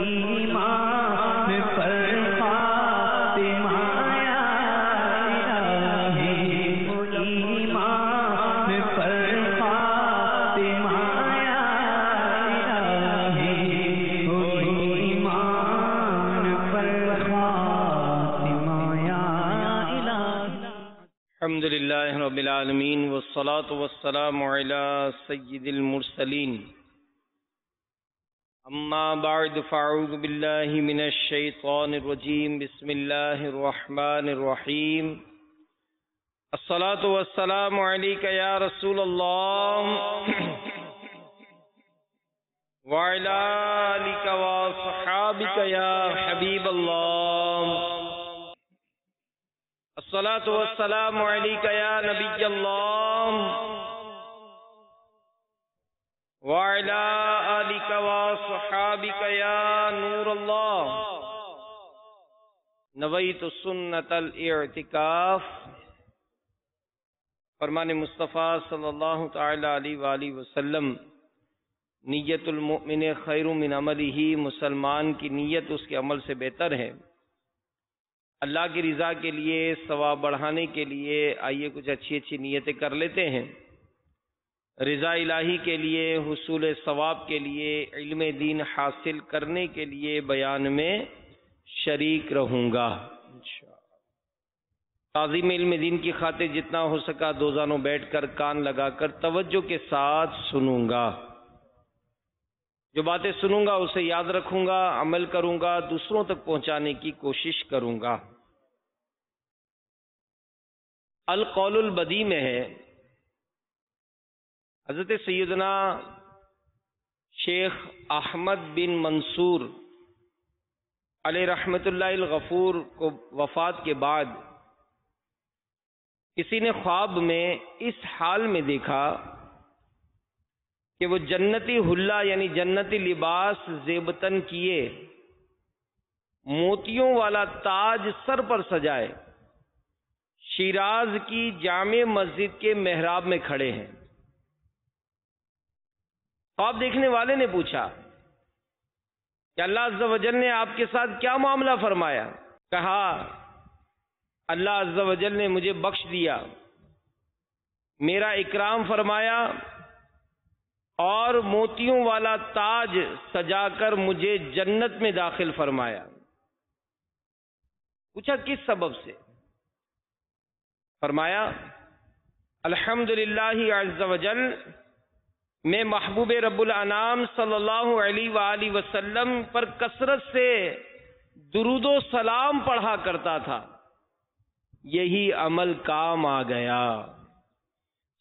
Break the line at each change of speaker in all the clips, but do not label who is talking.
ایمان پر فاطمہ یا الہی، ایمان پر فاطمہ یا الہی، ایمان پر فاطمہ یا الہی۔
الحمد للہ رب العالمین والصلاة والسلام علی سید المرسلین، اما بعد فاعوذ باللہ من الشیطان الرجیم، بسم اللہ الرحمن الرحیم، الصلاة والسلام علیک یا رسول اللہ وعلی آلک وصحابک یا حبیب اللہ، الصلاة والسلام علیک یا نبی اللہ وعلی آلک وصحابک یا نور اللہ، نویت سنت الاعتکاف۔ فرمان مصطفیٰ صلی اللہ تعالی علیہ وآلہ وسلم، نیت المؤمن خیر من عملہ، مسلمان کی نیت اس کے عمل سے بہتر ہے۔ اللہ کی رضا کے لیے، ثواب بڑھانے کے لیے آئیے کچھ اچھی اچھی نیتیں کر لیتے ہیں۔ رضا الہی کے لیے، حصول ثواب کے لیے، علم دین حاصل کرنے کے لیے بیان میں شریک رہوں گا انشاءاللہ۔ تعظیم علم دین کی خاطر جتنا ہو سکا دو زانوں بیٹھ کر کان لگا کر توجہ کے ساتھ سنوں گا۔ جو باتیں سنوں گا اسے یاد رکھوں گا، عمل کروں گا، دوسروں تک پہنچانے کی کوشش کروں گا۔ القول البدیع میں ہے، حضرت سیدنا شیخ احمد بن منصور علیہ رحمت اللہ الغفور کو وفات کے بعد کسی نے خواب میں اس حال میں دیکھا کہ وہ جنتی حلہ یعنی جنتی لباس زیبتن کیے، موتیوں والا تاج سر پر سجائے، شیراز کی جامع مسجد کے محراب میں کھڑے ہیں۔ خواب دیکھنے والے نے پوچھا کہ اللہ عز و جل نے آپ کے ساتھ کیا معاملہ فرمایا؟ کہا اللہ عز و جل نے مجھے بخش دیا، میرا اکرام فرمایا اور موتیوں والا تاج سجا کر مجھے جنت میں داخل فرمایا۔ پوچھا کس سبب سے؟ فرمایا الحمدللہ عز و جل، میں محبوب رب الانام صلی اللہ علیہ وآلہ وسلم پر کثرت سے درود و سلام پڑھا کرتا تھا، یہی عمل کام آ گیا۔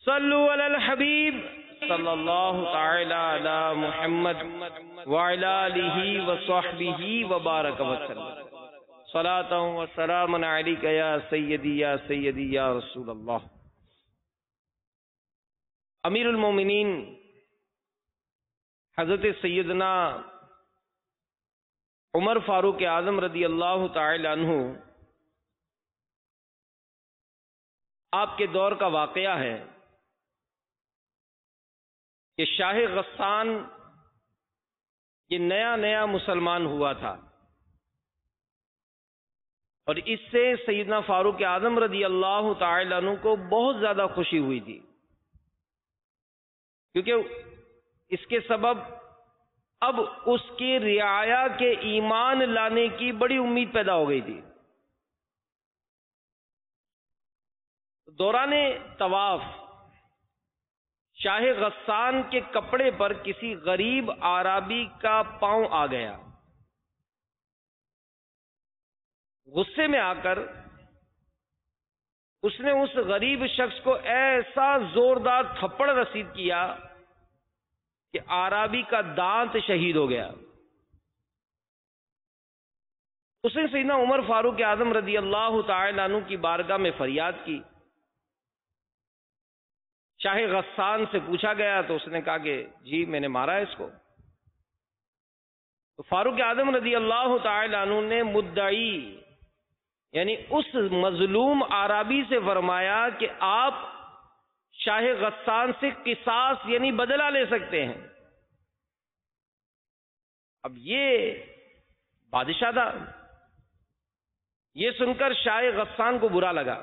صلو علی الحبیب صلی اللہ تعالی علی محمد وعلی آلہ وصحبہ وبارک وسلم، صلاۃ و سلام علیک یا سیدی یا سیدی یا رسول اللہ۔ امیر المومنین حضرت سیدنا عمر فاروق اعظم رضی اللہ تعالی عنہ، آپ کے دور کا واقعہ ہے کہ شاہ غسان یہ نیا نیا مسلمان ہوا تھا، اور اس سے سیدنا فاروق اعظم رضی اللہ تعالی عنہ کو بہت زیادہ خوشی ہوئی تھی، کیونکہ اس کے سبب اب اس کی رعایا کے ایمان لانے کی بڑی امید پیدا ہو گئی تھی۔ دوران طواف شاہ غسان کے کپڑے پر کسی غریب اعرابی کا پاؤں آ گیا۔ غصے میں آ کر اس نے اس غریب شخص کو ایسا زوردار تھپڑ رسید کیا کہ اعرابی کا دانت شہید ہو گیا۔ اس نے سیدنا عمر فاروق اعظم رضی اللہ تعالی عنہ کی بارگاہ میں فریاد کی۔ شاہ غسان سے پوچھا گیا تو اس نے کہا کہ جی میں نے مارا ہے اس کو۔ تو فاروق اعظم رضی اللہ تعالی عنہ نے مدعی یعنی اس مظلوم اعرابی سے فرمایا کہ آپ شاہ غسان سے قصاص یعنی بدلہ لے سکتے ہیں۔ اب یہ بادشاہ تھا. یہ سن کر شاہ غسان کو برا لگا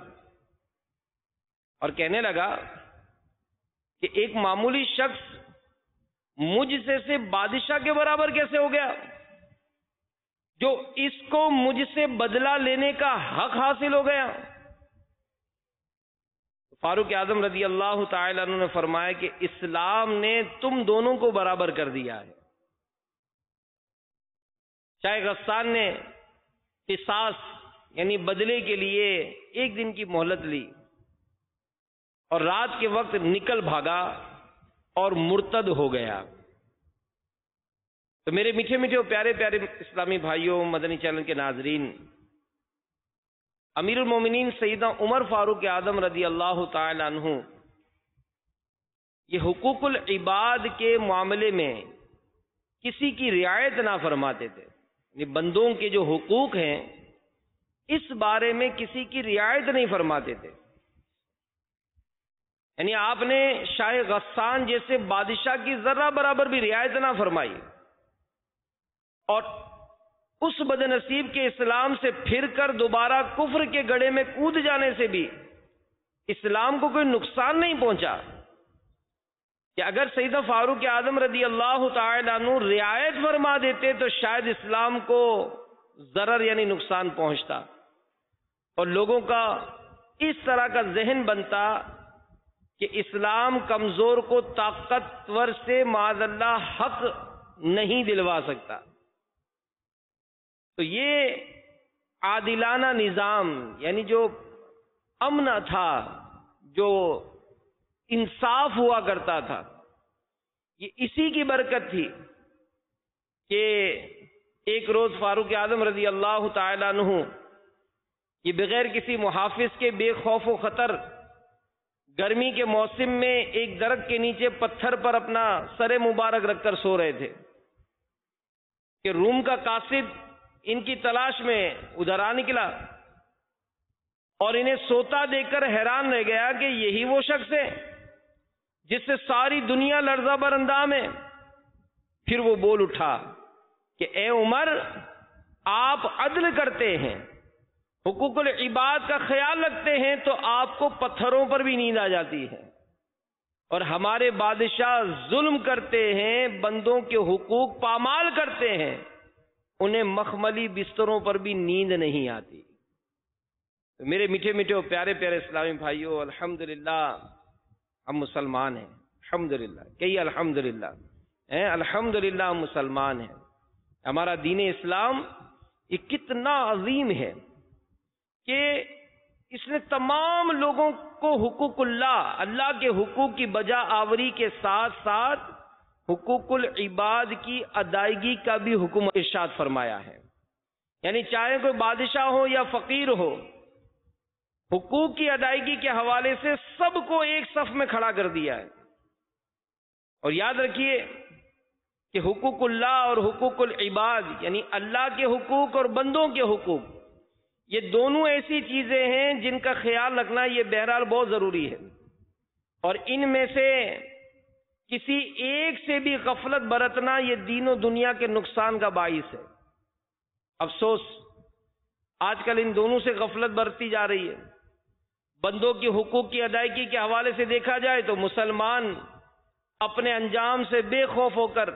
اور کہنے لگا کہ ایک معمولی شخص مجھ سے بادشاہ کے برابر کیسے ہو گیا، جو اس کو مجھ سے بدلہ لینے کا حق حاصل ہو گیا. فاروق اعظم رضی اللہ تعالی عنہ نے فرمایا کہ اسلام نے تم دونوں کو برابر کر دیا ہے. شاہ غسان نے قصاص یعنی بدلے کے لیے ایک دن کی مہلت لی اور رات کے وقت نکل بھاگا اور مرتد ہو گیا. تو میرے میٹھے میٹھے اور پیارے پیارے اسلامی بھائیوں، مدنی چینل کے ناظرین، امیر المومنین سیدنا عمر فاروق اعظم رضی اللہ تعالی عنہ یہ حقوق العباد کے معاملے میں کسی کی رعایت نہ فرماتے تھے. یعنی بندوں کے جو حقوق ہیں اس بارے میں کسی کی رعایت نہیں فرماتے تھے. یعنی آپ نے شاہ غسان جیسے بادشاہ کی ذرہ برابر بھی رعایت نہ فرمائی، اور اس بد نصیب کے اسلام سے پھر کر دوبارہ کفر کے گڑھے میں کود جانے سے بھی اسلام کو کوئی نقصان نہیں پہنچا. کہ اگر سیدنا فاروق اعظم رضی اللہ تعالی عنہ رعایت فرما دیتے تو شاید اسلام کو ضرر یعنی نقصان پہنچتا، اور لوگوں کا اس طرح کا ذہن بنتا کہ اسلام کمزور کو طاقتور سے معاذ اللہ حق نہیں دلوا سکتا. تو یہ عادلانہ نظام، یعنی جو امن تھا، جو انصاف ہوا کرتا تھا، یہ اسی کی برکت تھی کہ ایک روز فاروق اعظم رضی اللہ تعالی عنہ یہ بغیر کسی محافظ کے بے خوف و خطر گرمی کے موسم میں ایک درخت کے نیچے پتھر پر اپنا سر مبارک رکھ کر سو رہے تھے کہ روم کا قاصد ان کی تلاش میں ادھر آ نکلا اور انہیں سوتا دیکھ کر حیران رہ گیا کہ یہی وہ شخص ہے جس سے ساری دنیا لرزہ بر اندام ہے. پھر وہ بول اٹھا کہ اے عمر، آپ عدل کرتے ہیں، حقوق العباد کا خیال رکھتے ہیں، تو آپ کو پتھروں پر بھی نیند آ جاتی ہے، اور ہمارے بادشاہ ظلم کرتے ہیں، بندوں کے حقوق پامال کرتے ہیں، انہیں مخملی بستروں پر بھی نیند نہیں آتی. تو میرے میٹھے میٹھے اور پیارے پیارے اسلامی بھائیوں، الحمدللہ ہم مسلمان ہیں. الحمدللہ کئی الحمدللہ ہیں، الحمدللہ ہم مسلمان ہیں. ہمارا دین اسلام یہ کتنا عظیم ہے کہ اس نے تمام لوگوں کو حقوق اللہ کے حقوق کی بجا آوری کے ساتھ ساتھ حقوق العباد کی ادائیگی کا بھی حکم ارشاد فرمایا ہے. یعنی چاہے کوئی بادشاہ ہو یا فقیر ہو، حقوق کی ادائیگی کے حوالے سے سب کو ایک صف میں کھڑا کر دیا ہے. اور یاد رکھیے کہ حقوق اللہ اور حقوق العباد یعنی اللہ کے حقوق اور بندوں کے حقوق، یہ دونوں ایسی چیزیں ہیں جن کا خیال رکھنا یہ بہرحال بہت ضروری ہے، اور ان میں سے کسی ایک سے بھی غفلت برتنا یہ دین و دنیا کے نقصان کا باعث ہے. افسوس آج کل ان دونوں سے غفلت برتی جا رہی ہے. بندوں کے حقوق کی ادائیگی کے حوالے سے دیکھا جائے تو مسلمان اپنے انجام سے بے خوف ہو کر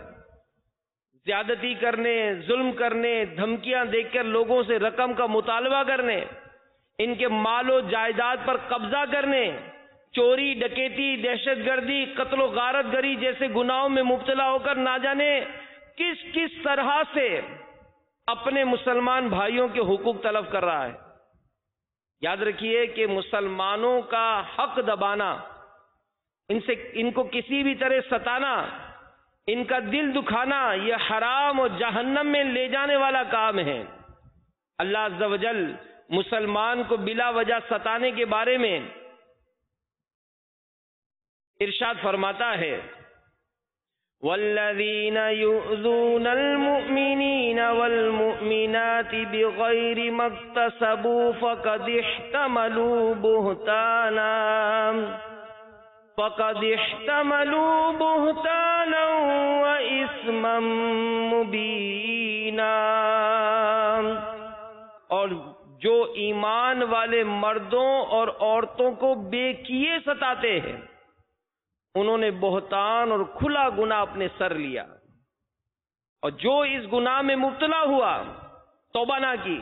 زیادتی کرنے، ظلم کرنے، دھمکیاں دیکھ کر لوگوں سے رقم کا مطالبہ کرنے، ان کے مال و جائیداد پر قبضہ کرنے، چوری، ڈکیتی، دہشت گردی، قتل و غارت گری جیسے گناہوں میں مبتلا ہو کر نہ جانے کس کس طرح سے اپنے مسلمان بھائیوں کے حقوق طلب کر رہا ہے. یاد رکھیے کہ مسلمانوں کا حق دبانا، ان کو کسی بھی طرح ستانا، ان کا دل دکھانا، یہ حرام اور جہنم میں لے جانے والا کام ہے. اللہ عز و جل مسلمان کو بلا وجہ ستانے کے بارے میں ارشاد فرماتا ہے، والذین یؤذون المؤمنین والمؤمنات بغیر ما اکتسبوا فقد احتملوا بہتانا وإثما مبینا. اور جو ایمان والے مردوں اور عورتوں کو بے کیے ستاتے ہیں انہوں نے بہتان اور کھلا گناہ اپنے سر لیا، اور جو اس گناہ میں مبتلا ہوا توبہ نہ کی،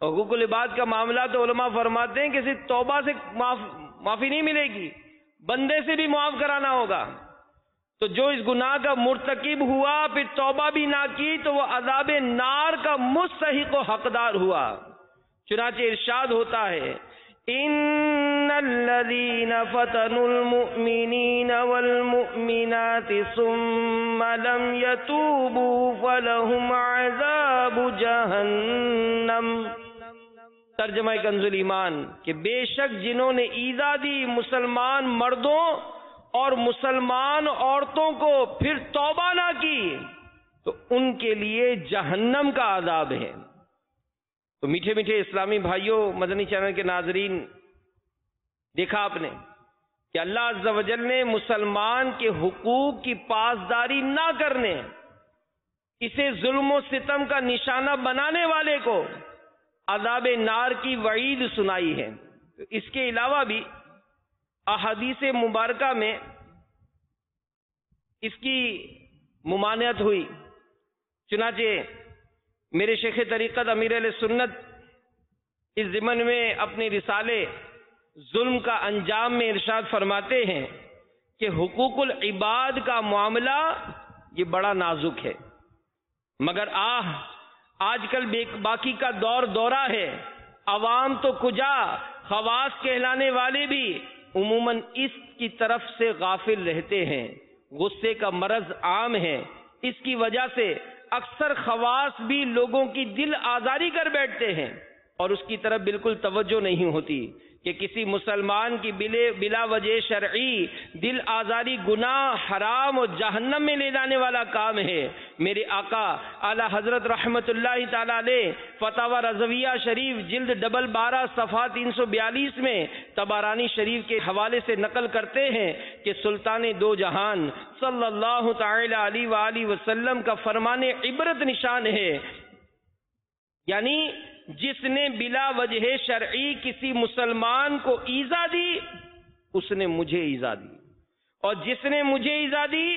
حقوق العباد کا معاملہ تو علماء فرماتے ہیں کہ صرف توبہ سے معافی نہیں ملے گی، بندے سے بھی معاف کرانا ہوگا۔ تو جو اس گناہ کا مرتکب ہوا پھر توبہ بھی نہ کی تو وہ عذاب نار کا مستحق و حقدار ہوا۔ چنانچہ ارشاد ہوتا ہے ان الذين فتنوا المؤمنين والمؤمنات ثم لم يتوبوا فلهم عذاب جہنم۔ ترجمہ کنز الایمان کہ بے شک جنہوں نے ایذا دی مسلمان مردوں اور مسلمان عورتوں کو پھر توبہ نہ کی تو ان کے لیے جہنم کا عذاب ہے۔ تو میٹھے میٹھے اسلامی بھائیوں، مدنی چینل کے ناظرین، دیکھا آپ نے کہ اللہ عز و جل نے مسلمان کے حقوق کی پاسداری نہ کرنے، اسے ظلم و ستم کا نشانہ بنانے والے کو عذاب نار کی وعید سنائی ہے۔ اس کے علاوہ بھی احادیث مبارکہ میں اس کی ممانعت ہوئی۔ چنانچہ میرے شیخ طریقت امیر اہل سنت اس ضمن میں اپنے رسالے ظلم کا انجام میں ارشاد فرماتے ہیں کہ حقوق العباد کا معاملہ یہ بڑا نازک ہے، مگر آج کل باقی کا دورہ ہے، عوام تو کجا خواص کہلانے والے بھی عموماً اس کی طرف سے غافل رہتے ہیں۔ غصے کا مرض عام ہے، اس کی وجہ سے اکثر خواص بھی لوگوں کی دل آزاری کر بیٹھتے ہیں اور اس کی طرف بالکل توجہ نہیں ہوتی کہ کسی مسلمان کی بلا وجہ شرعی دل آزاری گناہ، حرام اور جہنم میں لے جانے والا کام ہے۔ میرے آقا اعلی حضرت رحمت اللہ تعالی علیہ فتاوی رضویہ شریف جلد 12 صفحہ 342 میں طبرانی شریف کے حوالے سے نقل کرتے ہیں کہ سلطان دو جہان صلی اللہ تعالی علیہ وآلہ وسلم کا فرمان عبرت نشان ہے، یعنی جس نے بلا وجہ شرعی کسی مسلمان کو ایذا دی اس نے مجھے ایذا دی، اور جس نے مجھے ایذا دی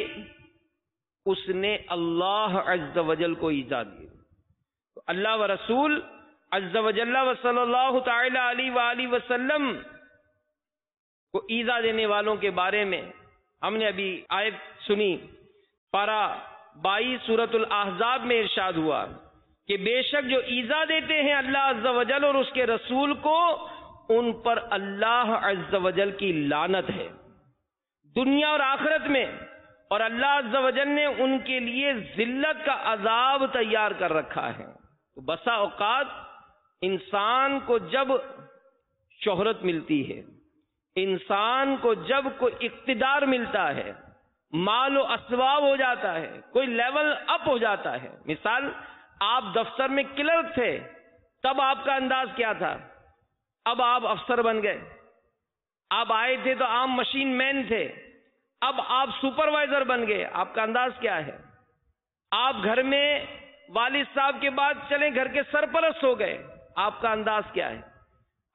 اس نے اللہ عز و جل کو ایذا دی۔ تو اللہ و رسول عز و جل و صلی اللہ تعالی علیہ وآلہ وسلم کو ایذا دینے والوں کے بارے میں ہم نے ابھی آیت سنی، پارہ 22 سورۃ الاحزاب میں ارشاد ہوا کہ بے شک جو ایذا دیتے ہیں اللہ عز و جل اور اس کے رسول کو، ان پر اللہ عز و جل کی لعنت ہے دنیا اور آخرت میں، اور اللہ عز و جل نے ان کے لیے ذلت کا عذاب تیار کر رکھا ہے۔ تو بسا اوقات انسان کو جب شہرت ملتی ہے، انسان کو جب کوئی اقتدار ملتا ہے، مال و اسباب ہو جاتا ہے، کوئی لیول اپ ہو جاتا ہے، مثال آپ دفتر میں کلرک تھے تب آپ کا انداز کیا تھا، اب آپ افسر بن گئے، آپ آئے تھے تو عام مشین مین تھے، اب آپ سپروائزر بن گئے، آپ کا انداز کیا ہے؟ آپ گھر میں والد صاحب کے بعد چلیں گھر کے سرپرست ہو گئے، آپ کا انداز کیا ہے؟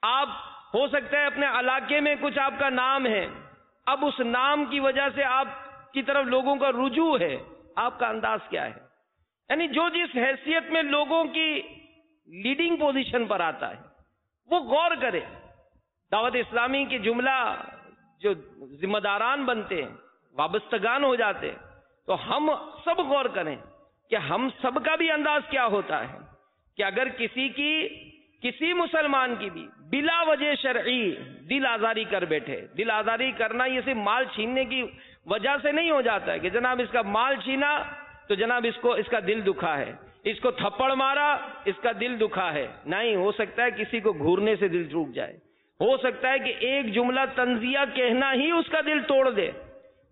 آپ ہو سکتا ہے اپنے علاقے میں کچھ آپ کا نام ہے، اب اس نام کی وجہ سے آپ کی طرف لوگوں کا رجوع ہے، آپ کا انداز کیا ہے؟ یعنی جو جس حیثیت میں لوگوں کی لیڈنگ پوزیشن پر آتا ہے وہ غور کرے۔ دعوت اسلامی کے جملہ جو ذمہ داران بنتے ہیں، وابستگان ہو جاتے ہیں، تو ہم سب غور کریں کہ ہم سب کا بھی انداز کیا ہوتا ہے کہ اگر کسی مسلمان کی بھی بلا وجہ شرعی دل آزاری کر بیٹھے، دل آزاری کرنا یہ صرف مال چھیننے کی وجہ سے نہیں ہو جاتا ہے کہ جناب اس کا مال چھینا تو جناب اس کا دل دکھا ہے، اس کو تھپڑ مارا اس کا دل دکھا ہے، نہیں، ہو سکتا ہے کسی کو گھورنے سے دل ٹوٹ جائے، ہو سکتا ہے کہ ایک جملہ تنزیہ کہنا ہی اس کا دل توڑ دے،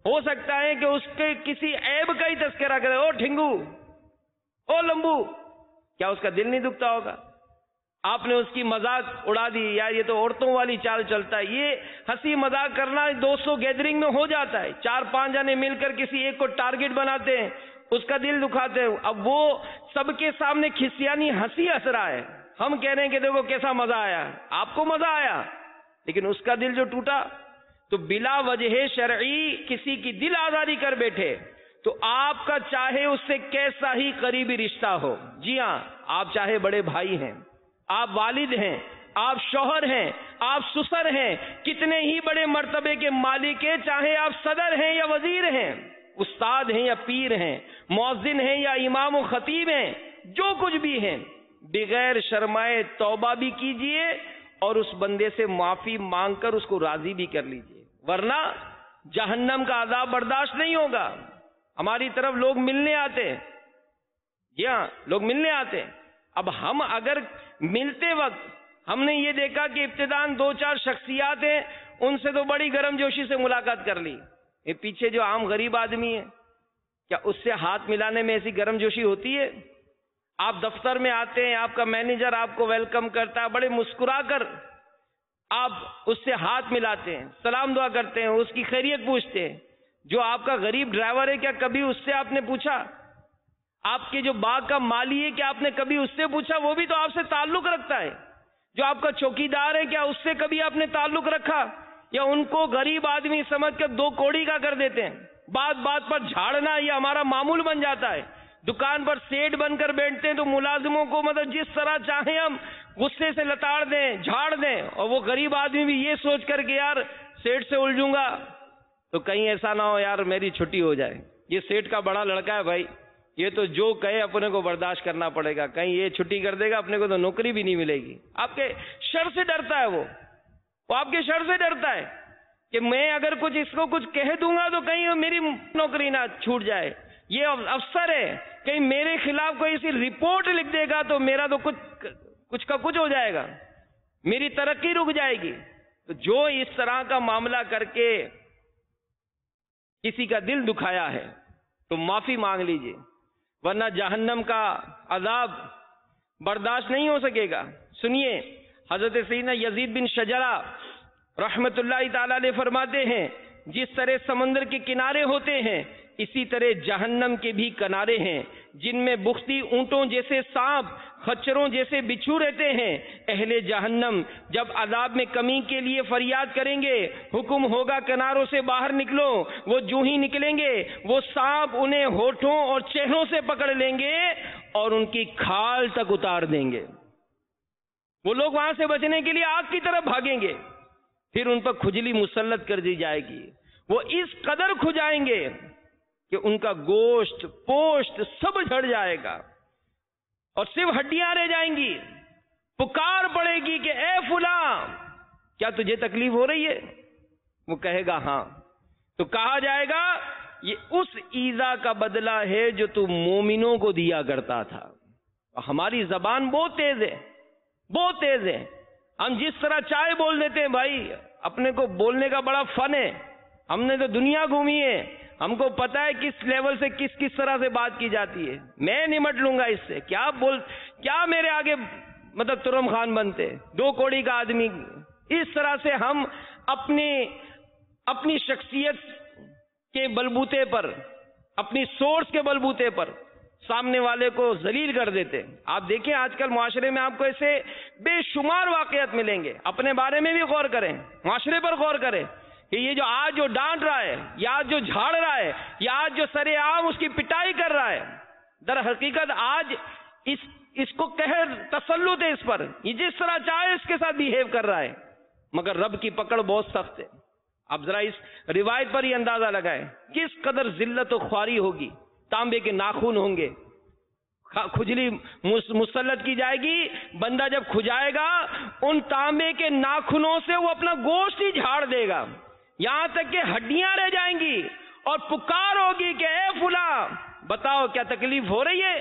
ہو سکتا ہے کہ اس کے کسی عیب کا ہی تذکرہ کرے، او ٹھنگو، او لمبو، کیا اس کا دل نہیں دکھتا ہوگا؟ آپ نے اس کی مذاق اڑا دی، یا یہ تو عورتوں والی چال چلتا ہے، یہ ہنسی مذاق کرنا دوستوں گیدرنگ میں ہو جاتا ہے، 4-5 جنے مل کر کسی ایک کو ٹارگٹ بناتے ہیں، اس کا دل دکھاتے ہیں، اب وہ سب کے سامنے کھسیانی ہنسی ہنس رہا ہے، ہم کہہ رہے ہیں کہ دیکھو کیسا مزہ آیا، آپ کو مزہ آیا، لیکن اس کا دل جو ٹوٹا، تو بلا وجہ شرعی کسی کی دل آزاری کر بیٹھے تو آپ کا چاہے اس سے کیسا ہی قریبی رشتہ ہو، جی ہاں، آپ چاہے بڑے بھائی ہیں، آپ والد ہیں، آپ شوہر ہیں، آپ سسر ہیں، کتنے ہی بڑے مرتبے کے مالک ہیں، چاہے آپ صدر ہیں یا وزیر ہیں، استاد ہیں یا پیر ہیں، مؤذن ہیں یا امام و خطیب ہیں، جو کچھ بھی ہیں، بغیر شرمائے توبہ بھی کیجئے اور اس بندے سے معافی مانگ کر اس کو راضی بھی کر لیجئے، ورنہ جہنم کا عذاب برداشت نہیں ہوگا۔ ہماری طرف لوگ ملنے آتے ہیں، جی ہاں، لوگ ملنے آتے ہیں، اب ہم اگر ملتے وقت ہم نے یہ دیکھا کہ ابتداً 2-4 شخصیات ہیں، ان سے تو بڑی گرم جوشی سے ملاقات کر لی، یہ پیچھے جو عام غریب آدمی ہے، کیا اس سے ہاتھ ملانے میں ایسی گرم جوشی ہوتی ہے؟ آپ دفتر میں آتے ہیں، آپ کا مینیجر آپ کو ویلکم کرتا ہے، بڑے مسکرا کر آپ اس سے ہاتھ ملاتے ہیں، سلام دعا کرتے ہیں، اس کی خیریت پوچھتے ہیں۔ جو آپ کا غریب ڈرائیور ہے، کیا کبھی اس سے آپ نے پوچھا؟ آپ کے جو باغ کا مالی ہے، کیا آپ نے کبھی اس سے پوچھا؟ وہ بھی تو آپ سے تعلق رکھتا ہے۔ جو آپ کا چوکیدار ہے، کیا اس سے کبھی آپ نے تعلق رکھا؟ یا ان کو غریب آدمی سمجھ کر 2 کوڑی کا کر دیتے ہیں؟ بات بات پر جھاڑنا یہ ہمارا معمول بن جاتا ہے۔ دکان پر سیٹ بن کر بیٹھتے ہیں تو ملازموں کو مطلب جس طرح چاہیں ہم غصے سے لتاڑ دیں، جھاڑ دیں، اور وہ غریب آدمی بھی یہ سوچ کر کہ یار سیٹ سے الجھوں گا تو کہیں ایسا نہ ہو یار میری چھٹی ہو جائے، یہ سیٹ کا بڑا لڑکا ہے بھائی، یہ تو جو کہے اپنے کو برداشت کرنا پڑے گا، کہیں یہ چھٹی کر دے گا اپنے کو تو نوکری بھی نہیں ملے گی۔ آپ کے شر سے ڈرتا ہے، وہ آپ کے شر سے ڈرتا ہے کہ میں اگر کچھ اس کو کچھ کہہ دوں گا تو کہیں میری نوکری نہ چھوٹ جائے، یہ افسر ہے، کہیں میرے خلاف کوئی ایسی رپورٹ لکھ دے گا تو میرا تو کچھ کا کچھ ہو جائے گا، میری ترقی رک جائے گی۔ تو جو اس طرح کا معاملہ کر کے کسی کا دل دکھایا ہے تو معافی مانگ لیجئے، ورنہ جہنم کا عذاب برداشت نہیں ہو سکے گا۔ سنیے، حضرت سیدنا یزید بن شجرہ رحمت اللہ تعالی علیہ فرماتے ہیں، جس طرح سمندر کے کنارے ہوتے ہیں اسی طرح جہنم کے بھی کنارے ہیں، جن میں بختی اونٹوں جیسے سانپ، خچروں جیسے بچھو رہتے ہیں۔ اہل جہنم جب عذاب میں کمی کے لیے فریاد کریں گے، حکم ہوگا کناروں سے باہر نکلو، وہ جو ہی نکلیں گے وہ سانپ انہیں ہونٹوں اور چہروں سے پکڑ لیں گے اور ان کی کھال تک اتار دیں گے۔ وہ لوگ وہاں سے بچنے کے لیے آگ کی طرف بھاگیں گے، پھر ان پر کھجلی مسلط کر دی جائے گی، وہ اس قدر کھجائیں گے کہ ان کا گوشت پوشت سب جھڑ جائے گا اور صرف ہڈیاں رہ جائیں گی۔ پکار پڑے گی کہ اے فلاں، کیا تجھے تکلیف ہو رہی ہے؟ وہ کہے گا ہاں، تو کہا جائے گا یہ اس ایذا کا بدلہ ہے جو تو مومنوں کو دیا کرتا تھا۔ ہماری زبان بہت تیز ہے، بہت تیز ہے، ہم جس طرح چائے بول دیتے ہیں بھائی، اپنے کو بولنے کا بڑا فن ہے، ہم نے تو دنیا گھومی ہے، ہم کو پتا ہے کس لیول سے کس طرح سے بات کی جاتی ہے۔ میں نمٹ لوں گا اس سے، کیا میرے آگے مطلب ترم خان بنتے، 2 کوڑی کا آدمی۔ اس طرح سے ہم اپنی شخصیت کے بلبوتے پر، اپنی سورس کے بلبوتے پر سامنے والے کو ذلیل کر دیتے۔ آپ دیکھیں آج کل معاشرے میں آپ کو ایسے بے شمار واقعات ملیں گے، اپنے بارے میں بھی غور کریں، معاشرے پر غور کریں کہ یہ جو آج جو ڈانٹ رہا ہے، یا آج جو جھاڑ رہا ہے، یا آج جو سرے عام اس کی پٹائی کر رہا ہے، در حقیقت آج اس کو قہر تسلط ہے اس پر، یہ جس طرح چاہے اس کے ساتھ بیہیو کر رہا ہے، مگر رب کی پکڑ بہت سخت ہے۔ اب ذرا اس روایت پر ہی اندازہ لگائیں کس قدر ذلت و خواری ہوگی، تانبے کے ناخن ہوں گے، کھجلی مسلط کی جائے گی، بندہ جب کھجائے گا ان تانبے کے ناخنوں سے وہ اپنا گوشت ہی جھاڑ دے گا، یہاں تک کہ ہڈیاں رہ جائیں گی، اور پکار ہوگی کہ اے فلاں بتاؤ کیا تکلیف ہو رہی ہے؟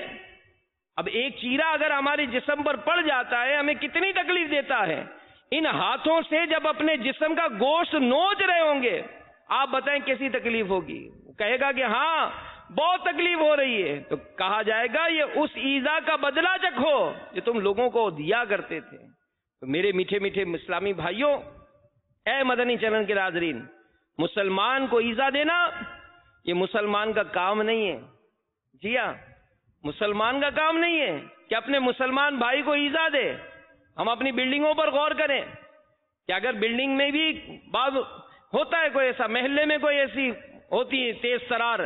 اب ایک چیرا اگر ہمارے جسم پر پڑ جاتا ہے ہمیں کتنی تکلیف دیتا ہے، ان ہاتھوں سے جب اپنے جسم کا گوشت نوچ رہے ہوں گے، آپ بتائیں کیسی تکلیف ہوگی؟ وہ کہے گا کہ ہاں بہت تکلیف ہو رہی ہے، تو کہا جائے گا یہ اس ایذا کا بدلہ چکھو جو تم لوگوں کو دیا کرتے تھے۔ تو میرے میٹھے میٹھے اسلامی بھائیوں، اے مدنی چینل کے ناظرین، مسلمان کو ایذا دینا یہ مسلمان کا کام نہیں ہے، جی ہاں، مسلمان کا کام نہیں ہے۔ کہ اپنے مسلمان بھائی کو ایذا دے. ہم اپنی بلڈنگوں پر غور کریں کہ اگر بلڈنگ میں بھی بعض ہوتا ہے کوئی ایسا، محلے میں کوئی ایسی ہوتی ہے تیز ترار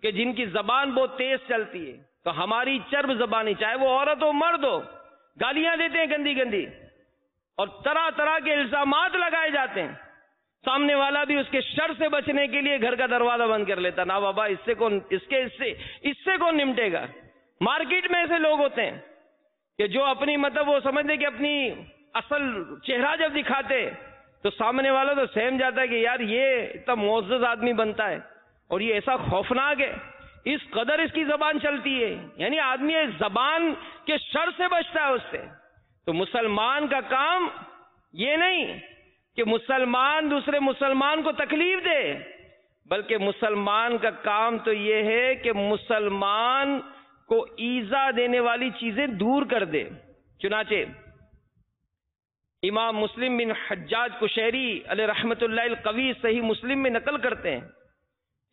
کہ جن کی زبان بہت تیز چلتی ہے، تو ہماری چرب زبانی، چاہے وہ عورت ہو مرد ہو، گالیاں دیتے ہیں گندی گندی اور طرح طرح کے الزامات لگائے جاتے ہیں. سامنے والا بھی اس کے شر سے بچنے کے لیے گھر کا دروازہ بند کر لیتا، نہ بابا اس سے کون نمٹے گا. مارکیٹ میں ایسے لوگ ہوتے ہیں کہ جو اپنی مطلب وہ سمجھتے کہ اپنی اصل چہرہ جب دکھاتے تو سامنے والا تو سہم جاتا ہے کہ یار یہ اتنا معزز آدمی بنتا ہے اور یہ ایسا خوفناک ہے، اس قدر اس کی زبان چلتی ہے. یعنی آدمی زبان کے شر سے بچتا ہے اس سے. تو مسلمان کا کام یہ نہیں کہ مسلمان دوسرے مسلمان کو تکلیف دے، بلکہ مسلمان کا کام تو یہ ہے کہ مسلمان کو ایذا دینے والی چیزیں دور کر دے. چنانچہ امام مسلم بن حجاج قشیری علیہ رحمت اللہ القوی صحیح مسلم میں نقل کرتے ہیں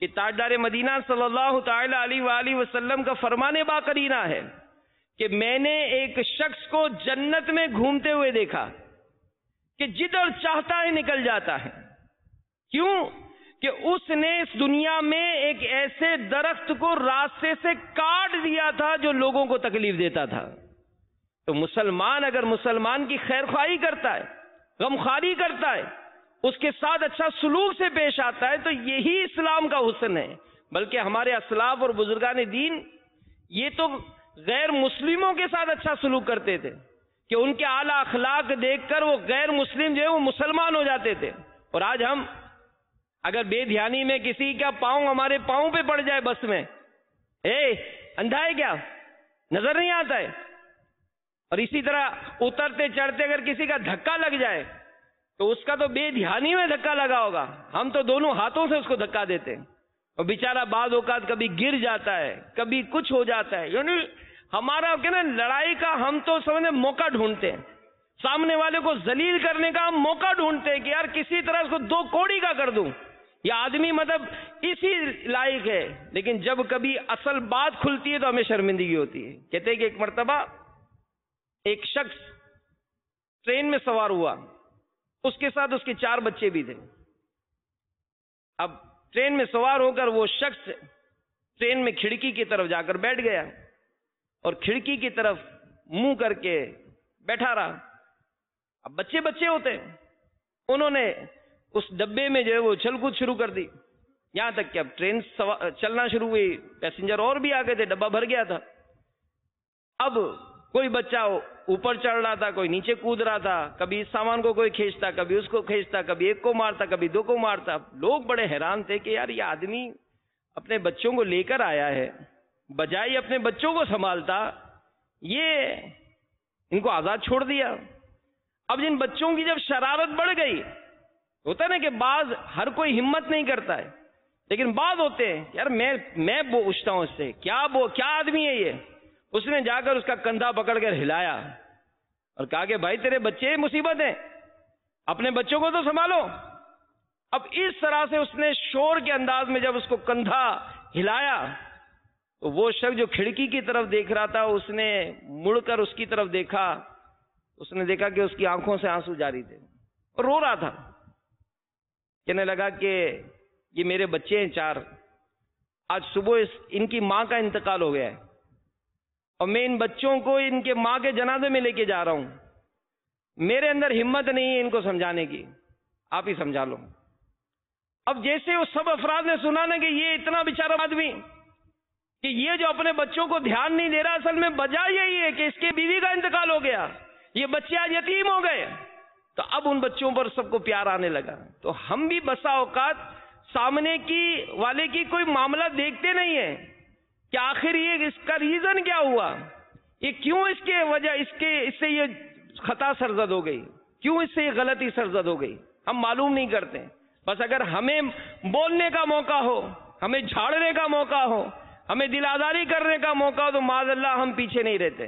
کہ تاجدار مدینہ صلی اللہ تعالی علیہ وآلہ وسلم کا فرمان باقرینہ ہے کہ میں نے ایک شخص کو جنت میں گھومتے ہوئے دیکھا کہ جدھر چاہتا ہے نکل جاتا ہے. کیوں؟ کہ اس نے اس دنیا میں ایک ایسے درخت کو راستے سے کاٹ دیا تھا جو لوگوں کو تکلیف دیتا تھا. تو مسلمان اگر مسلمان کی خیر خواہی کرتا ہے، غمخواری کرتا ہے، اس کے ساتھ اچھا سلوک سے پیش آتا ہے، تو یہی اسلام کا حسن ہے. بلکہ ہمارے اسلاف اور بزرگان دین یہ تو غیر مسلموں کے ساتھ اچھا سلوک کرتے تھے کہ ان کے اعلیٰ اخلاق دیکھ کر وہ غیر مسلم جو ہے وہ مسلمان ہو جاتے تھے. اور آج ہم اگر بے دھیانی میں کسی کا پاؤں ہمارے پاؤں پہ پڑ جائے بس میں، اندھا ہے کیا، نظر نہیں آتا ہے، اور اسی طرح اترتے چڑھتے اگر کسی کا دھکا لگ جائے تو اس کا تو بے دھیانی میں دھکا لگا ہوگا، ہم تو دونوں ہاتھوں سے اس کو دھکا دیتے ہیں اور بیچارہ بعض اوقات کبھی گر جاتا ہے، کبھی کچھ ہو جاتا ہے. یعنی ہمارا کہ نا لڑائی کا ہم تو سمجھے موقع ڈھونڈتے ہیں، سامنے والے کو ذلیل کرنے کا ہم موقع ڈھونڈتے ہیں کہ یار کسی طرح اس کو دو کوڑی کا کر دوں، یہ آدمی مطلب اسی لائق ہے. لیکن جب کبھی اصل بات کھلتی ہے تو ہمیں شرمندگی ہوتی ہے. کہتے ہیں کہ ایک مرتبہ ایک شخص ٹرین میں سوار ہوا، اس کے ساتھ اس کے 4 بچے بھی تھے. اب ٹرین میں سوار ہو کر وہ شخص ٹرین میں کھڑکی کی طرف جا کر بیٹھ گیا اور کھڑکی کی طرف منہ کر کے بیٹھا رہا. اب بچے بچے ہوتے ہیں، انہوں نے اس ڈبے میں جو ہے وہ چھل کود شروع کر دی، یہاں تک کہ اب ٹرین چلنا شروع ہوئی، پیسنجر اور بھی آ گئے تھے، ڈبہ بھر گیا تھا. اب کوئی بچہ اوپر چڑھ رہا تھا، کوئی نیچے کود رہا تھا، کبھی اس سامان کو کوئی کھینچتا، کبھی اس کو کھینچتا، کبھی ایک کو مارتا، کبھی 2 کو مارتا. لوگ بڑے حیران تھے کہ یار یہ آدمی اپنے بچوں کو لے کر آیا ہے، بجائے اپنے بچوں کو سنبھالتا یہ ان کو آزاد چھوڑ دیا. اب جن بچوں کی جب شرارت بڑھ گئی، ہوتا ہے نا کہ بعض ہر کوئی ہمت نہیں کرتا ہے، لیکن بعض ہوتے ہیں یار میں پوچھتا ہوں اس سے کیا آدمی ہے یہ. اس نے جا کر اس کا کندھا پکڑ کر ہلایا اور کہا کہ بھائی تیرے بچے مصیبت ہیں، اپنے بچوں کو تو سنبھالو. اب اس طرح سے اس نے شور کے انداز میں جب اس کو کندھا ہلایا تو وہ شخص جو کھڑکی کی طرف دیکھ رہا تھا اس نے مڑ کر اس کی طرف دیکھا، اس نے دیکھا کہ اس کی آنکھوں سے آنسو جاری تھے اور رو رہا تھا. کہنے لگا کہ یہ میرے بچے ہیں 4، آج صبح ان کی ماں کا انتقال ہو گیا ہے اور میں ان بچوں کو ان کے ماں کے جنازے میں لے کے جا رہا ہوں، میرے اندر ہمت نہیں ہے ان کو سمجھانے کی، آپ ہی سمجھا لو. اب جیسے وہ سب افراد نے سنا نا کہ یہ اتنا بیچارہ آدمی کہ یہ جو اپنے بچوں کو دھیان نہیں دے رہا، اصل میں وجہ یہی ہے کہ اس کے بیوی کا انتقال ہو گیا، یہ بچے آج یتیم ہو گئے. تو اب ان بچوں پر سب کو پیار آنے لگا. تو ہم بھی بسا اوقات سامنے کی والے کی کوئی معاملہ دیکھتے نہیں ہیں کہ آخر یہ اس کا ریزن کیا ہوا، یہ کیوں اس کے وجہ اس سے یہ خطا سرزد ہو گئی، کیوں اس سے یہ غلطی سرزد ہو گئی، ہم معلوم نہیں کرتے. بس اگر ہمیں بولنے کا موقع ہو، ہمیں جھاڑنے کا موقع ہو، ہمیں دل آزاری کرنے کا موقع ہو تو معاذ اللہ ہم پیچھے نہیں رہتے.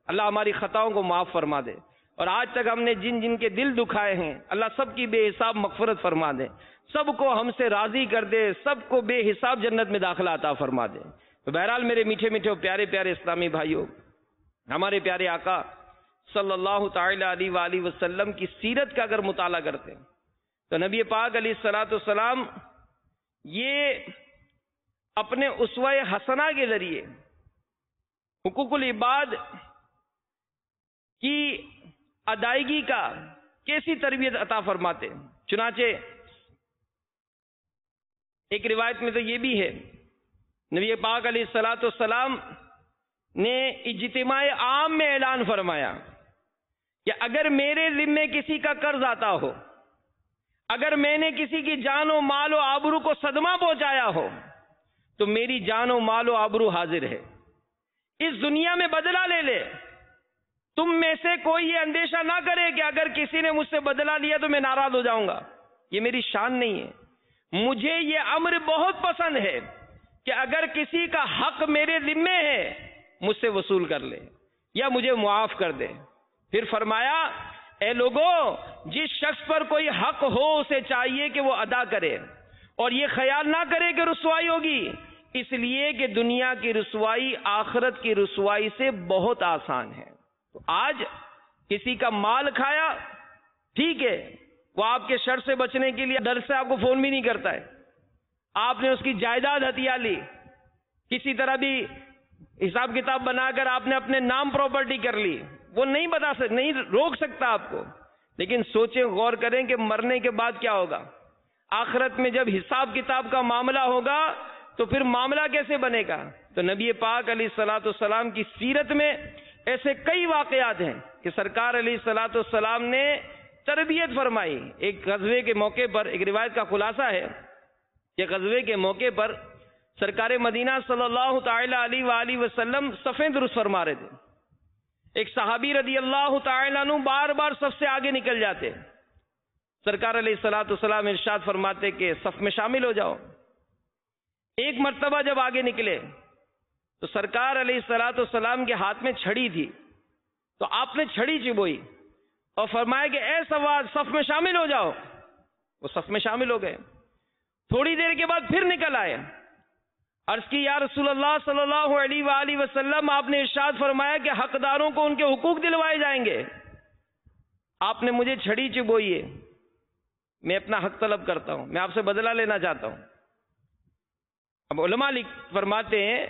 اللہ ہماری خطاؤں کو معاف فرما دے. اور آج تک ہم نے جن کے دل دکھائے ہیں اللہ سب کی بے حساب مغفرت فرما دے، سب کو ہم سے راضی کر دے، سب کو بے حساب جنت میں داخلہ عطا فرما دے. تو بہرحال میرے میٹھے میٹھے پیارے پیارے اسلامی بھائیوں، ہمارے پیارے آقا صلی اللہ تعالی علیہ وآلہ وسلم کی سیرت کا اگر مطالعہ کرتے ہیں تو نبی پاک علیہ الصلوۃ والسلام یہ اپنے اسوہ حسنہ کے ذریعے حقوق العباد کی ادائیگی کا کیسی تربیت عطا فرماتے ہیں. چنانچہ ایک روایت میں تو یہ بھی ہے، نبی پاک علیہ الصلوۃ والسلام نے اجتماع عام میں اعلان فرمایا کہ اگر میرے ذمے کسی کا قرض آتا ہو، اگر میں نے کسی کی جان و مال و آبرو کو صدمہ پہنچایا ہو تو میری جان و مال و آبرو حاضر ہے، اس دنیا میں بدلہ لے لے. تم میں سے کوئی یہ اندیشہ نہ کرے کہ اگر کسی نے مجھ سے بدلہ لیا تو میں ناراض ہو جاؤں گا، یہ میری شان نہیں ہے. مجھے یہ امر بہت پسند ہے کہ اگر کسی کا حق میرے ذمے ہے مجھ سے وصول کر لے یا مجھے معاف کر دے. پھر فرمایا اے لوگوں، جس شخص پر کوئی حق ہو اسے چاہیے کہ وہ ادا کرے اور یہ خیال نہ کرے کہ رسوائی ہوگی، اس لیے کہ دنیا کی رسوائی آخرت کی رسوائی سے بہت آسان ہے. تو آج کسی کا مال کھایا، ٹھیک ہے، وہ آپ کے شر سے بچنے کے لیے ڈر سے آپ کو فون بھی نہیں کرتا ہے، آپ نے اس کی جائیداد ہتھیا لی، کسی طرح بھی حساب کتاب بنا کر آپ نے اپنے نام پراپرٹی کر لی، وہ نہیں روک سکتا آپ کو. لیکن سوچیں، غور کریں کہ مرنے کے بعد کیا ہوگا. آخرت میں جب حساب کتاب کا معاملہ ہوگا تو پھر معاملہ کیسے بنے گا. تو نبی پاک علیہ الصلوۃ والسلام کی سیرت میں ایسے کئی واقعات ہیں کہ سرکار علیہ الصلوۃ والسلام نے تربیت فرمائی. ایک غزوے کے موقع پر، ایک روایت کا خلاصہ ہے کہ غزوے کے موقع پر سرکار مدینہ صلی اللہ تعالی علیہ وآلہ وسلم صفیں درست فرما رہے تھے. ایک صحابی رضی اللہ تعالی عنہ بار بار صف سے آگے نکل جاتے. سرکار علیہ الصلوۃ والسلام ارشاد فرماتے کہ صف میں شامل ہو جاؤ. ایک مرتبہ جب آگے نکلے تو سرکار علیہ الصلوۃ والسلام کے ہاتھ میں چھڑی تھی، تو آپ نے چھڑی چبوئی اور فرمایا کہ اے سواد، صف میں شامل ہو جاؤ. وہ صف میں شامل ہو گئے. تھوڑی دیر کے بعد پھر نکل آئے. عرض کی یا رسول اللہ صلی اللہ علیہ وآلہ وسلم، آپ نے ارشاد فرمایا کہ حقداروں کو ان کے حقوق دلوائے جائیں گے. آپ نے مجھے چھڑی چبوئی ہے، میں اپنا حق طلب کرتا ہوں، میں آپ سے بدلہ لینا چاہتا ہوں. اب علماء فرماتے ہیں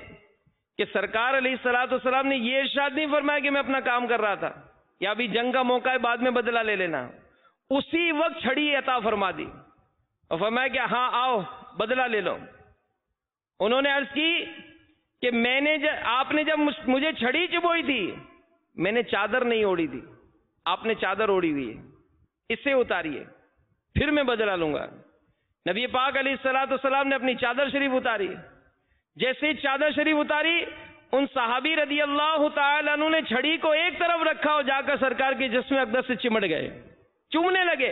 کہ سرکار علیہ الصلوۃ والسلام نے یہ ارشاد نہیں فرمایا کہ میں اپنا کام کر رہا تھا یا ابھی جنگ کا موقع ہے بعد میں بدلہ لے لینا. اسی وقت چھڑی عطا فرما دی اور فرمایا کہ ہاں آؤ بدلہ لے لو. انہوں نے عرض کی کہ آپ نے جب مجھے چھڑی چبوئی تھی میں نے چادر نہیں اوڑھی تھی، آپ نے چادر اوڑھی ہوئی ہے، اس سے اتاریے پھر میں بدلہ لوں گا. نبی پاک علیہ الصلوۃ والسلام نے اپنی چادر شریف اتاری. جیسے ہی چادر شریف اتاری، ان صحابی رضی اللہ تعالی عنہ نے چھڑی کو ایک طرف رکھا اور جا کر سرکار کے جسم اقدس سے چمٹ گئے، چومنے لگے.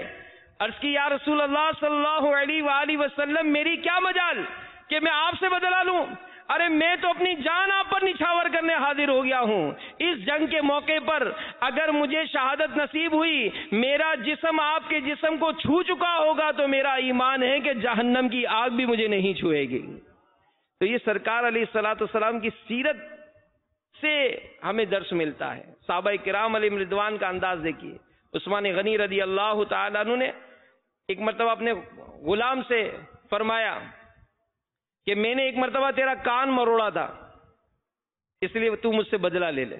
عرض کی یا رسول اللہ صلی اللہ علیہ وآلہ وسلم، میری کیا مجال کہ میں آپ سے بدلہ لوں؟ ارے میں تو اپنی جان آپ پر نچھاور کرنے حاضر ہو گیا ہوں. اس جنگ کے موقع پر اگر مجھے شہادت نصیب ہوئی، میرا جسم آپ کے جسم کو چھو چکا ہوگا تو میرا ایمان ہے کہ جہنم کی آگ بھی مجھے نہیں چھوئے گی. تو یہ سرکار علیہ الصلوۃ والسلام کی سیرت سے ہمیں درس ملتا ہے. صحابہ کرام علیہم رضوان کا انداز دیکھیے. عثمان غنی رضی اللہ تعالی عنہ نے ایک مرتبہ اپنے غلام سے فرمایا کہ میں نے ایک مرتبہ تیرا کان مروڑا تھا، اس لیے تو مجھ سے بدلہ لے لے.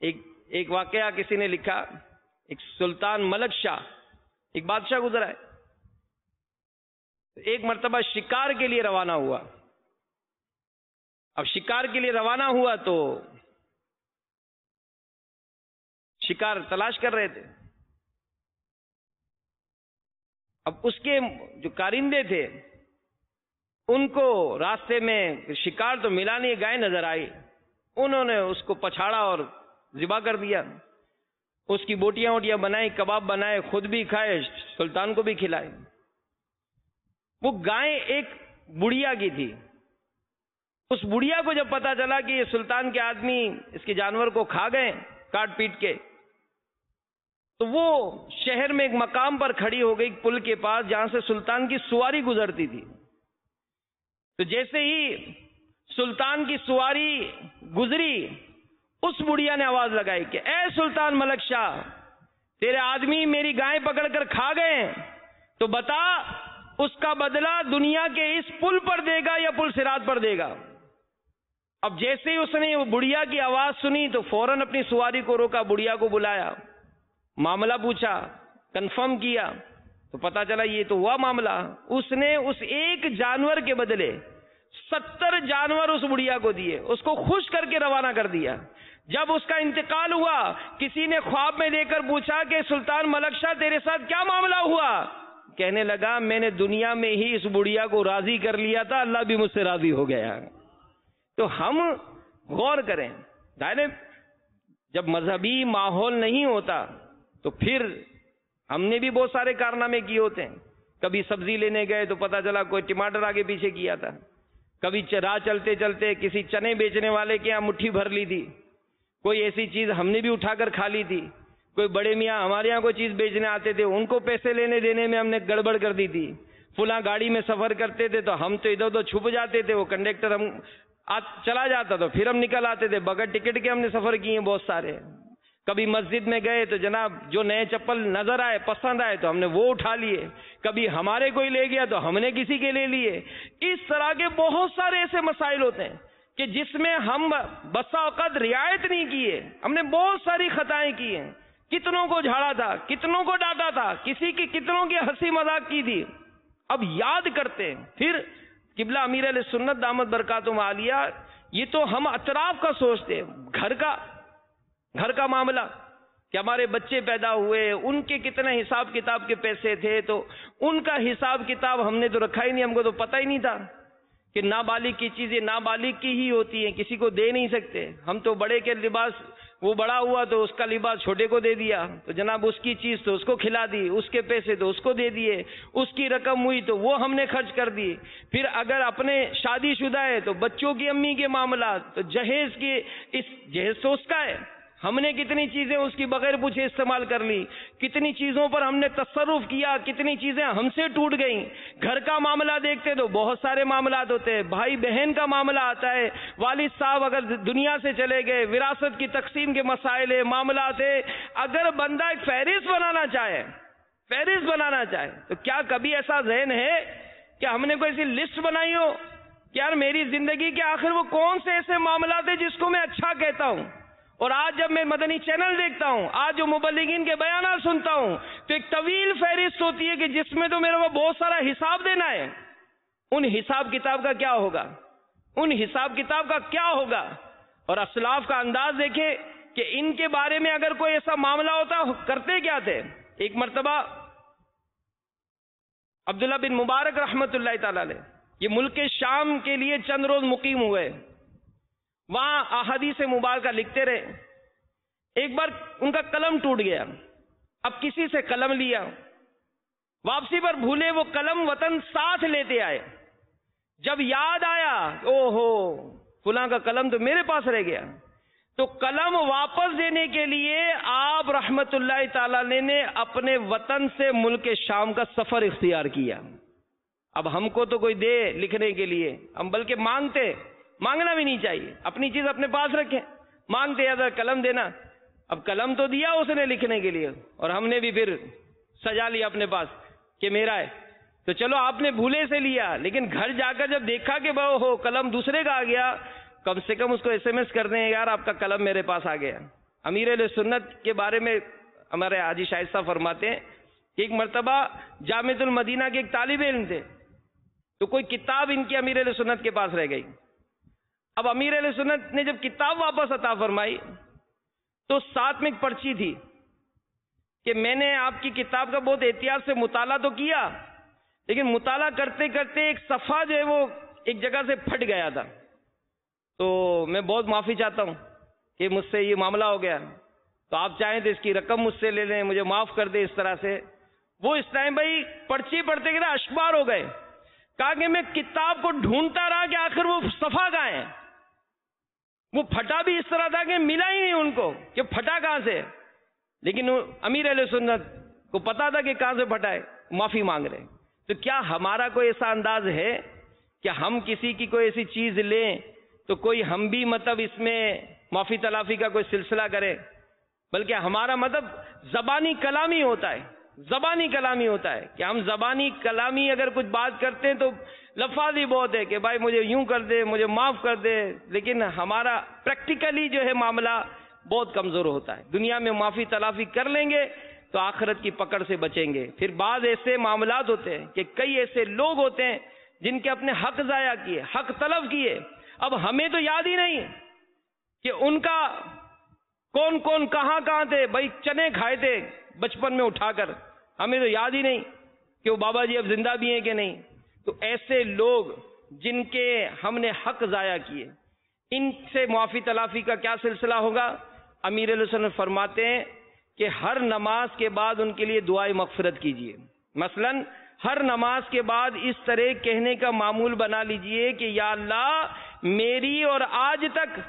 ایک واقعہ کسی نے لکھا، ایک سلطان ملک شاہ، ایک بادشاہ گزرا ہے، ایک مرتبہ شکار کے لیے روانہ ہوا. اب شکار کے لیے روانہ ہوا تو شکار تلاش کر رہے تھے. اب اس کے جو کارندے تھے ان کو راستے میں شکار تو ملا نہیں، گائے نظر آئی. انہوں نے اس کو پچھاڑا اور ذبح کر دیا. اس کی بوٹیاں ووٹیاں بنائی، کباب بنائے، خود بھی کھائے، سلطان کو بھی کھلائے. وہ گائے ایک بڑھیا کی تھی. اس بڑھیا کو جب پتا چلا کہ یہ سلطان کے آدمی اس کے جانور کو کھا گئے کاٹ پیٹ کے، تو وہ شہر میں ایک مقام پر کھڑی ہو گئی، پل کے پاس جہاں سے سلطان کی سواری گزرتی تھی. تو جیسے ہی سلطان کی سواری گزری، اس بڑھیا نے آواز لگائی کہ اے سلطان ملک شاہ، تیرے آدمی میری گائے پکڑ کر کھا گئے، تو بتا اس کا بدلہ دنیا کے اس پل پر دے گا یا پل صراط پر دے گا؟ اب جیسے ہی اس نے وہ بڑھیا کی آواز سنی تو فوراً اپنی سواری کو روکا، بڑھیا کو بلایا، معاملہ پوچھا، کنفرم کیا، تو پتا چلا یہ تو ہوا معاملہ۔ اس نے اس ایک جانور کے بدلے 70 جانور اس بڑھیا کو دیے، اس کو خوش کر کے روانہ کر دیا۔ جب اس کا انتقال ہوا، کسی نے خواب میں دیکھ کر پوچھا کہ سلطان ملک شاہ تیرے ساتھ کیا معاملہ ہوا؟ کہنے لگا میں نے دنیا میں ہی اس بڑھیا کو راضی کر لیا تھا، اللہ بھی مجھ سے راضی ہو گیا۔ تو ہم غور کریں، جب مذہبی ماحول نہیں ہوتا تو پھر ہم نے بھی بہت سارے کارنامے کیے ہوتے ہیں۔ کبھی سبزی لینے گئے تو پتا چلا کوئی ٹماٹر آگے پیچھے کیا تھا، کبھی راہ چلتے چلتے کسی چنے بیچنے والے کے یہاں مٹھی بھر لی تھی، کوئی ایسی چیز ہم نے بھی اٹھا کر کھا لی تھی، کوئی بڑے میاں ہمارے یہاں کوئی چیز بیچنے آتے تھے، ان کو پیسے لینے دینے میں ہم نے گڑبڑ کر دی تھی، فلاں گاڑی میں سفر کرتے تھے تو ہم تو ادھر ادھر چھپ جاتے تھے، وہ کنڈکٹر ہم چلا جاتا تو پھر ہم نکل آتے تھے، بغیر ٹکٹ کے ہم نے سفر کیے بہت سارے۔ کبھی مسجد میں گئے تو جناب جو نئے چپل نظر آئے پسند آئے تو ہم نے وہ اٹھا لیے، کبھی ہمارے کوئی لے گیا تو ہم نے کسی کے لے لیے۔ اس طرح کے بہت سارے ایسے مسائل ہوتے ہیں کہ جس میں ہم بسا اوقات رعایت نہیں کیے، ہم نے بہت ساری خطائیں کی ہیں، کتنوں کو جھاڑا تھا، کتنوں کو ڈانٹا تھا، کتنوں کی ہنسی مذاق کی تھی، اب یاد کرتے ہیں۔ پھر قبلہ امیر علیہ سنت دامت برکاتہم عالیہ، یہ تو ہم اطراف کا سوچتے ہیں، گھر کا معاملہ کہ ہمارے بچے پیدا ہوئے، ان کے کتنے حساب کتاب کے پیسے تھے، تو ان کا حساب کتاب ہم نے تو رکھا ہی نہیں، ہم کو تو پتہ ہی نہیں تھا کہ نابالغ کی چیزیں نابالغ کی ہی ہوتی ہیں، کسی کو دے نہیں سکتے۔ ہم تو بڑے کے لباس، وہ بڑا ہوا تو اس کا لباس چھوٹے کو دے دیا، تو جناب اس کی چیز تو اس کو کھلا دی، اس کے پیسے تو اس کو دے دیے، اس کی رقم ہوئی تو وہ ہم نے خرچ کر دی۔ پھر اگر اپنے شادی شدہ ہے تو بچوں کی امی کے معاملات، تو جہیز تو اس کا ہے، ہم نے کتنی چیزیں اس کی بغیر پوچھے استعمال کر لی، کتنی چیزوں پر ہم نے تصرف کیا، کتنی چیزیں ہم سے ٹوٹ گئیں۔ گھر کا معاملہ دیکھتے تو بہت سارے معاملات ہوتے ہیں، بھائی بہن کا معاملہ آتا ہے، والد صاحب اگر دنیا سے چلے گئے، وراثت کی تقسیم کے مسائل ہے، معاملات ہے۔ اگر بندہ ایک فہرست بنانا چاہے تو کیا کبھی ایسا ذہن ہے کہ ہم نے کوئی ایسی لسٹ بنائی ہو کہ یار میری زندگی کے آخر وہ کون سے ایسے معاملات ہیں جس کو میں اچھا کہتا ہوں؟ اور آج جب میں مدنی چینل دیکھتا ہوں، آج جو مبلغین کے بیانات سنتا ہوں، تو ایک طویل فہرست ہوتی ہے کہ جس میں تو میرے کو بہت سارا حساب دینا ہے۔ ان حساب کتاب کا کیا ہوگا؟ اور اسلاف کا انداز دیکھیں کہ ان کے بارے میں اگر کوئی ایسا معاملہ ہوتا کرتے کیا تھے۔ ایک مرتبہ عبداللہ بن مبارک رحمت اللہ تعالی علیہ یہ ملک شام کے لیے چند روز مقیم ہوئے، وہاں احادیث مبارکہ لکھتے رہے۔ ایک بار ان کا قلم ٹوٹ گیا، اب کسی سے قلم لیا، واپسی پر بھولے وہ قلم وطن ساتھ لیتے آئے، جب یاد آیا اوہو فلاں کا قلم تو میرے پاس رہ گیا، تو قلم واپس دینے کے لیے آپ رحمت اللہ تعالی نے اپنے وطن سے ملک شام کا سفر اختیار کیا۔ اب ہم کو تو کوئی دے لکھنے کے لیے، ہم بلکہ مانگنا بھی نہیں چاہیے، اپنی چیز اپنے پاس رکھیں، مانگتے ادھر قلم دینا۔ اب قلم تو دیا اس نے لکھنے کے لیے، اور ہم نے بھی پھر سجا لیا اپنے پاس کہ میرا ہے، تو چلو آپ نے بھولے سے لیا، لیکن گھر جا کر جب دیکھا کہ ہو قلم دوسرے کا آ گیا، کم سے کم اس کو SMS کر دیں یار آپ کا قلم میرے پاس آ گیا۔ امیر علیہ سنت کے بارے میں ہمارے حاجی شاہد صاحب فرماتے ہیں کہ ایک مرتبہ جامعۃ المدینہ کے ایک طالب علم تھے، تو کوئی کتاب ان کی امیر علیہ سنت کے پاس رہ گئی۔ اب امیر علیہ سنت نے جب کتاب واپس عطا فرمائی تو ساتھ میں ایک پرچی تھی کہ میں نے آپ کی کتاب کا بہت احتیاط سے مطالعہ تو کیا، لیکن مطالعہ کرتے کرتے ایک صفحہ جو ہے وہ ایک جگہ سے پھٹ گیا تھا، تو میں بہت معافی چاہتا ہوں کہ مجھ سے یہ معاملہ ہو گیا، تو آپ چاہیں تو اس کی رقم مجھ سے لے لیں، مجھے معاف کر دیں۔ اس طرح سے وہ اس ٹائم بھائی پرچی پڑھتے گئے اشبار ہو گئے، کہا کہ میں کتاب کو ڈھونڈتا رہا کہ آخر وہ صفحہ کہاں ہے۔ وہ پھٹا بھی اس طرح تھا کہ ملا ہی نہیں ان کو کہ پھٹا کہاں سے، لیکن امیر علیہ سنت کو پتا تھا کہ کہاں سے پھٹا ہے، معافی مانگ رہے۔ تو کیا ہمارا کوئی ایسا انداز ہے کہ ہم کسی کی کوئی ایسی چیز لیں تو کوئی ہم بھی مطلب اس میں معافی تلافی کا کوئی سلسلہ کریں، بلکہ ہمارا مطلب زبانی کلامی ہوتا ہے، زبانی کلامی ہوتا ہے کہ ہم زبانی کلامی اگر کچھ بات کرتے ہیں تو لفاظ ہی بہت ہے کہ بھائی مجھے یوں کر دے، مجھے معاف کر دے، لیکن ہمارا پریکٹیکلی جو ہے معاملہ بہت کمزور ہوتا ہے۔ دنیا میں معافی تلافی کر لیں گے تو آخرت کی پکڑ سے بچیں گے۔ پھر بعض ایسے معاملات ہوتے ہیں کہ کئی ایسے لوگ ہوتے ہیں جن کے اپنے حق ضائع کیے، حق طلب کیے، اب ہمیں تو یاد ہی نہیں کہ ان کا کون کون کہاں کہاں تھے، بھائی چنے کھائے تھے بچپن میں اٹھا کر، ہمیں تو یاد ہی نہیں کہ وہ بابا جی اب زندہ بھی ہیں کہ نہیں۔ تو ایسے لوگ جن کے ہم نے حق ضائع کیے، ان سے معافی تلافی کا کیا سلسلہ ہوگا؟ امیر علیہ السلام فرماتے ہیں کہ ہر نماز کے بعد ان کے لیے دعائے مغفرت کیجیے۔ مثلا ہر نماز کے بعد اس طرح کہنے کا معمول بنا لیجئے کہ یا اللہ میری اور آج تک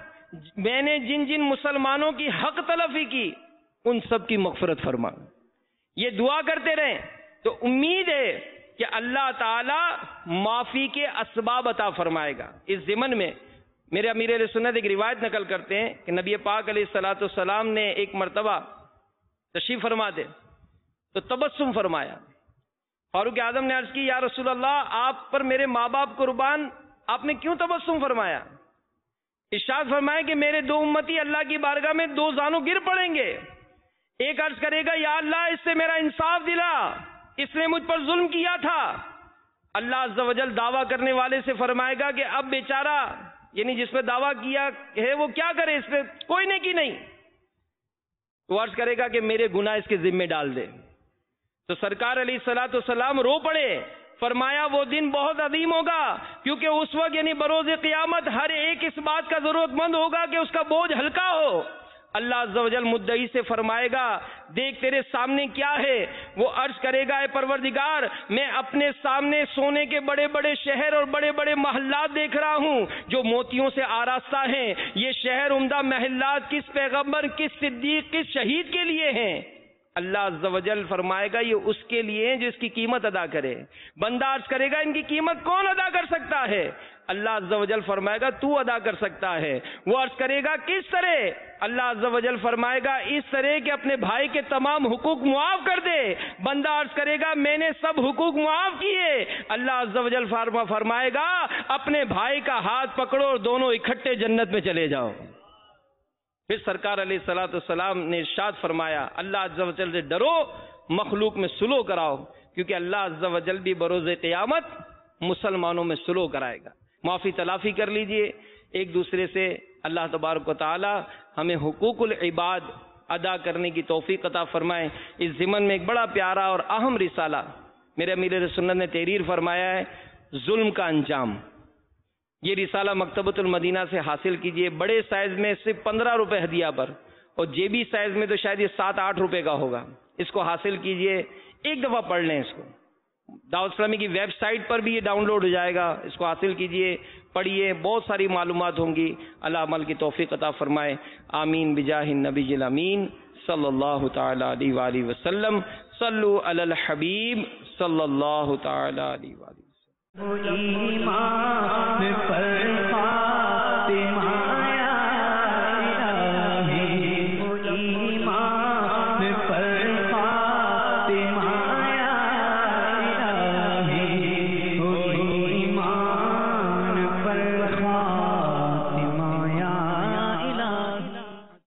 میں نے جن جن مسلمانوں کی حق تلفی کی ان سب کی مغفرت فرما۔ یہ دعا کرتے رہیں تو امید ہے کہ اللہ تعالی معافی کے اسباب عطا فرمائے گا۔ اس ضمن میں میرے امیر اہل سنت ایک روایت نقل کرتے ہیں کہ نبی پاک علیہ الصلوۃ والسلام نے ایک مرتبہ تشریف فرما دے تو تبسم فرمایا۔ فاروق اعظم نے عرض کی یا رسول اللہ آپ پر میرے ماں باپ قربان، آپ نے کیوں تبسم فرمایا؟ ارشاد فرمایا کہ میرے دو امتی اللہ کی بارگاہ میں دو زانوں گر پڑیں گے، ایک عرض کرے گا یا اللہ اس سے میرا انصاف دلا، اس نے مجھ پر ظلم کیا تھا۔ اللہ عز و جل دعویٰ کرنے والے سے فرمائے گا کہ اب بیچارہ یعنی جس پہ دعویٰ کیا ہے وہ کیا کرے، اس پہ کوئی نیکی نہیں۔ وہ عرض کرے گا کہ میرے گناہ اس کے ذمے ڈال دے۔ تو سرکار علیہ الصلوۃ والسلام رو پڑے، فرمایا وہ دن بہت عظیم ہوگا، کیونکہ اس وقت یعنی بروز قیامت ہر ایک اس بات کا ضرورت مند ہوگا کہ اس کا بوجھ ہلکا ہو۔ اللہ عز و جل مدعی سے فرمائے گا دیکھ تیرے سامنے کیا ہے؟ وہ عرض کرے گا اے پروردگار میں اپنے سامنے سونے کے بڑے بڑے شہر اور بڑے بڑے محلات دیکھ رہا ہوں جو موتیوں سے آراستہ ہیں۔ یہ شہر عمدہ محلات کس پیغمبر، کس صدیق، کس شہید کے لیے ہیں؟ اللہ عز و جل فرمائے گا یہ اس کے لیے جو اس کی قیمت ادا کرے۔ بندہ عرض کرے گا ان کی قیمت کون ادا کر سکتا ہے؟ اللہ عز و جل فرمائے گا تو ادا کر سکتا ہے۔ وہ عرض کرے گا کس طرح؟ اللہ عز و جل فرمائے گا اس طرح کہ اپنے بھائی کے تمام حقوق معاف کر دے۔ بندہ عرض کرے گا میں نے سب حقوق معاف کیے۔ اللہ عز و جل فرمائے گا اپنے بھائی کا ہاتھ پکڑو اور دونوں اکٹھے جنت میں چلے جاؤ۔ پھر سرکار علیہ الصلوۃ والسلام نے ارشاد فرمایا اللہ عز و جل سے ڈرو، مخلوق میں صلح کراؤ، کیونکہ اللہ عز و جل بھی بروز قیامت مسلمانوں میں صلح کرائے گا۔ معافی تلافی کر لیجئے ایک دوسرے سے۔ اللہ تبارک و تعالی ہمیں حقوق العباد ادا کرنے کی توفیق عطا فرمائے۔ اس ضمن میں ایک بڑا پیارا اور اہم رسالہ میرے امیر اہل سنت نے تحریر فرمایا ہے، ظلم کا انجام۔ یہ رسالہ مکتبۃ المدینہ سے حاصل کیجئے، بڑے سائز میں صرف 15 روپے ہدیہ پر، اور جیبی سائز میں تو شاید یہ 7-8 روپے کا ہوگا۔ اس کو حاصل کیجئے، ایک دفعہ پڑھ لیں اس کو۔ دعوت اسلامی کی ویب سائٹ پر بھی یہ ڈاؤن لوڈ ہو جائے گا، اس کو حاصل کیجئے، پڑھیے، بہت ساری معلومات ہوں گی۔ اللہ عمل کی توفیق عطا فرمائے، آمین بجاہ النبی الامین صلی اللہ تعالی علیہ وآلہ وسلم۔ صلو علی الحبیب صلی اللہ تعالی علیہ وآلہ وسلم۔
ایمان پر